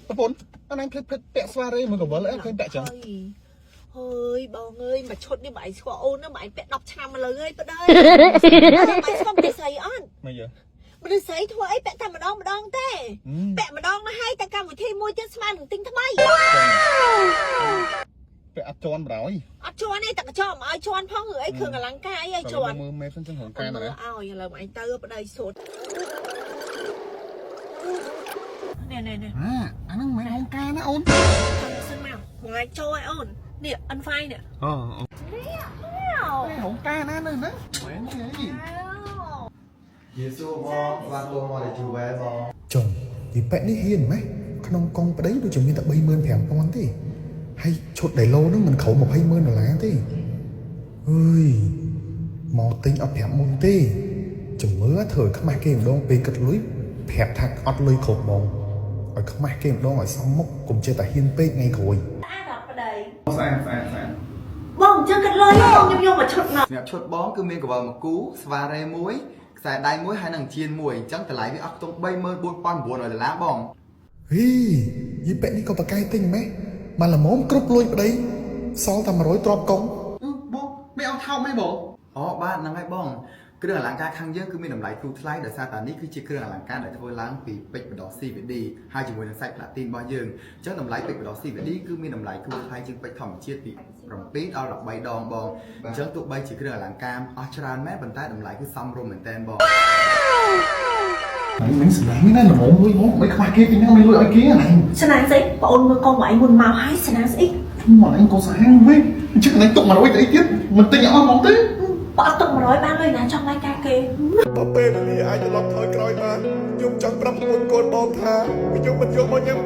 ប្រពន្ធអនឯងភ្លេចពាក់ស្វារេមើលកវលអើឃើញពាក់ចឹងហើយបងអើយមកឈុតនេះបងឯងស្គាល់អូនណាបងឯងពាក់10ឆ្នាំមកលើហើយប្តីបងស្គាល់តែស្អីអត់មកយើមនុស្សស្រីធ្វើអីពាក់តែម្ដងទេពាក់ម្ដងមកហើយតែកម្មវិធីមួយទៀតស្មើនឹងទិញថ្មីពាក់អត់ជន់បរយអត់ជន់ទេតែកញ្ចក់មកឲ្យជន់ផងឬអីគ្រឿងអលង្ការអីឲ្យជន់មើលមេសិនចឹងក្នុងការណាឲ្យឥឡូវបងឯងទៅប្តីសុទ្ធនេះអាហ្នឹងមិនហងការណាអូនសិនមកបងឯងចូលឲ្យអូននេះអិនហ្វៃនេះអូហងការណានៅណាមែនទេយេស៊ូបងស្វាគមន៍មកជួបវ៉ែបងចុងពីប៉ែនេះហ៊ានម៉េះក្នុងកងប្តីដូចជាមានតែ 35,000 ទេហើយឈុតដៃឡូហ្នឹងមិនក្រោម $20,000 ទេអើយមកទិញអត់ប្រាប់មុនទេជំរឿធ្វើខ្មាស់គេម្ដងពេលគិតលុយប្រាប់ថាអត់លុយគ្រប់ហ្មងឲ្យខ្មាស់គេម្ដងឲ្យសមមុខកុំចេះតែហ៊ានពេកថ្ងៃក្រោយស្អាតអត់ប្តីស្អាតបងអញ្ចឹងគិតលុយបងខ្ញុំយកមកឈុតមកសម្រាប់ឈុតបងគឺមានកវលមួយគូស្វារ៉េមួយខ្សែដៃមួយហើយនឹងជៀនមួយអញ្ចឹងតម្លៃវាអស់ខ្ទង់$34,900បងហីយីប៉ែនេះក៏ប្រកែកទិញម៉េះមកល្មមគ្រប់លួយប្តីសល់តែ100ទ្របកុងបងមិនអត់ថោកមិនបងអូបាទហ្នឹងហើយបងគ្រឿងអលង្ការខាងយើងគឺមានតម្លៃធូរថ្លៃដោយសារតែនេះគឺជាគ្រឿងអលង្ការដែលធ្វើឡើងពីពេជ្របដ CVD ហើយជាមួយនឹងសាច់ Platin របស់យើងអញ្ចឹងតម្លៃពេជ្របដ CVD គឺមានតម្លៃធូរថ្លៃជាងពេជ្រធម្មជាតិពី7ដល់13ដងបងអញ្ចឹងទោះបីជាគ្រឿងអលង្ការអស់ច្រើនមែនប៉ុន្តែតម្លៃគឺសមរម្យមែនតើបងមិនស្នាមណាល្មមលុយមកមិនខ្វះគេពីណាមិនលុយឲ្យគេណាស្នាស្អីបងអូនមើលកងបងឯងមុនមកហើយស្នាស្អីមកអញក៏សាហាវវិញអញ្ចឹងអញទុក100ទៅអីទៀតមិនទិញអស់ហ្មងទេបើអត់ទុក100បានលុយណាចង់ឡាយការគេបើពេលនេះអាចត្រឡប់ថយក្រោយបានខ្ញុំចង់ប្រាប់ប្រពន្ធកូនបងថាខ្ញុំមិនយកមកញ៉ាំ